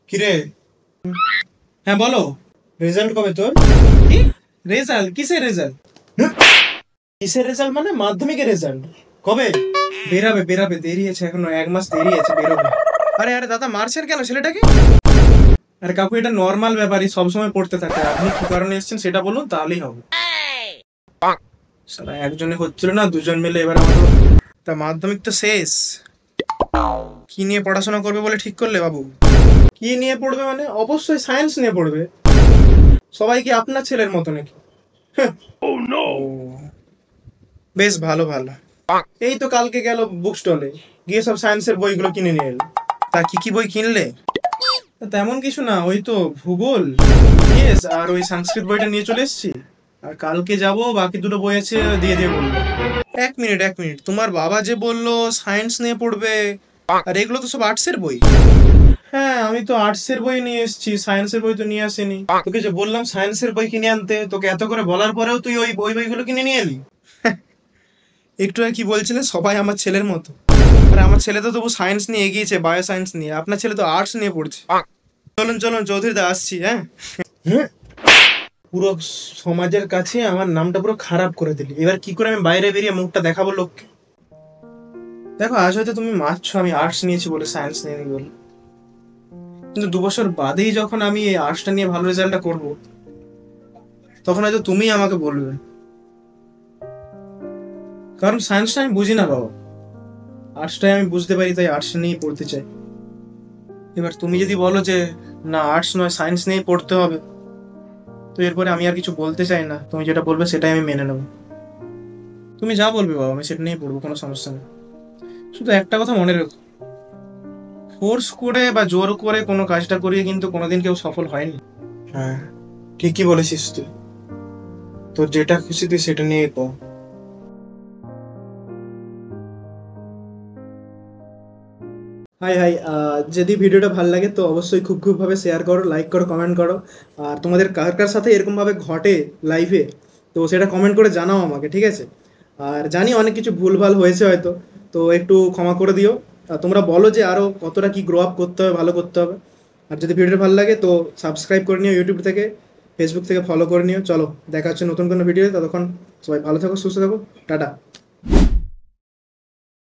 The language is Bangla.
কিরে? হ্যাঁ বলো। রেজাল্ট কবে তোর? কি রেজাল্ট? কিসের রেজাল্ট? কিসের রেজাল্ট মানে মাধ্যমিকের রেজাল্ট কবে? বেরাবে বেরাবে, দেরি আছে, এখনো 1 মাস দেরি আছে, বেরোবে। আরে আরে দাদা, মারছেন কেন ছেলেটাকে? আরে কাকু, এটা নর্মাল ব্যাপারই, সবসময় পড়তে থাকে। আপনি কি কারণে এসেছেন সেটা বলুন, তাহলেই হবে। সারা একজনে হচ্ছিল না, দুজন মিলে এবার আমাকে। তা মাধ্যমিক তো শেষ, কি নিয়ে পড়াশোনা করবে বলে ঠিক করলে বাবু? কি নিয়ে পড়বে মানে? অবশ্যই সায়েন্স নিয়ে পড়বে। সবাই কি আপনার ছেলের মতো নাকি? ও, বেশ ভালো ভালো। এই তো কালকে গেল বুক স্টলে, গিয়ে সব সায়েন্সের বইগুলো কিনে নিয়ে এলো। তা কি কি বই কিনলে? তেমন কিছু না, ওই তো ভূগোল, ইতিহাস আর ওই সংস্কৃত বইটা নিয়ে চলে এসেছি। আর কালকে যাব, বাকি দুটো বই আছে, দিয়ে দিয়ে বললো। এক মিনিট, তোমার বাবা যে বললো সায়েন্স নিয়ে পড়বে, আর এগুলো তো সব আর্টসের বই। হ্যাঁ, আমি তো আর্টসের বই নিয়ে এসেছি, সায়েন্সের বই তো নিয়ে আসিনি। তোকে যে বললাম সায়েন্সের বই কিনে আনতে, তোকে এত করে বলার পরেও তুই ওই বইগুলো কিনে নিয়ে এলি। একটু আগে কি বলছিলে সবাই আমার ছেলের মতো? আর আমার ছেলে তো তবু সায়েন্স নিয়ে এগিয়েছে, বায়ো সায়েন্স নিয়ে। আপনার ছেলে তো আর্টস নিয়ে পড়ছে। চলুন চলুন চৌধুরী দা, আসছি। হ্যাঁ, পুরো সমাজের কাছে আমার নামটা পুরো খারাপ করে দিলি। এবার কি করে আমি বাইরে বেরিয়ে মুখটা দেখাবো লোককে? দেখো, আজ হয়তো তুমি মারছো আমি আর্টস নিয়েছি বলে, সায়েন্স নিয়ে বলে, কিন্তু 2 বছর বাদেই যখন আমি এই আর্টসটা নিয়ে ভালো রেজাল্টটা করবো, তখন হয়তো তুমি আমাকে বলবে। কারণ সায়েন্সটা আমি বুঝি না বাবা, আর্টসটাই আমি বুঝতে পারি, তাই আর্টস নিয়েই পড়তে চাই। এবার তুমি যদি বলো যে না আর্টস নয় সায়েন্স নিয়েই পড়তে হবে, তো এরপরে আমি আর কিছু বলতে চাই না। তুমি যেটা বলবে সেটাই আমি মেনে নেবো। তুমি যা বলবে বাবা, আমি সেটা নিয়েই পড়বো, কোনো সমস্যা নেই। শুধু একটা কথা মনে রেখো, ফোর্স করে বা জোর করে কোনো কাজটা করিয়ে কিন্তু কোনোদিন কেউ সফল হয়নি। হ্যাঁ, ঠিকই বলেছিস তুই। তোর যেটা খুশি তুই সেটা নিয়েই পড়। হাই হাই, যদি ভিডিওটা ভালো লাগে তো অবশ্যই খুব খুবভাবে শেয়ার করো, লাইক করো, কমেন্ট করো। আর তোমাদের কার কার সাথে এরকমভাবে ঘটে লাইফে, তো সেটা কমেন্ট করে জানাও আমাকে, ঠিক আছে? আর জানি অনেক কিছু ভুলভাল হয়েছে হয়তো, তো একটু ক্ষমা করে দিও। আর তোমরা বলো যে আরও কতটা কি গ্রো আপ করতে হবে, ভালো করতে হবে। আর যদি ভিডিওটা ভালো লাগে তো সাবস্ক্রাইব করে নিও ইউটিউব থেকে, ফেসবুক থেকে ফলো করে নিও। চলো, দেখা হচ্ছে নতুন কোনো ভিডিও, ততক্ষণ সবাই ভালো থাকো, সুস্থ থাকো, টাটা।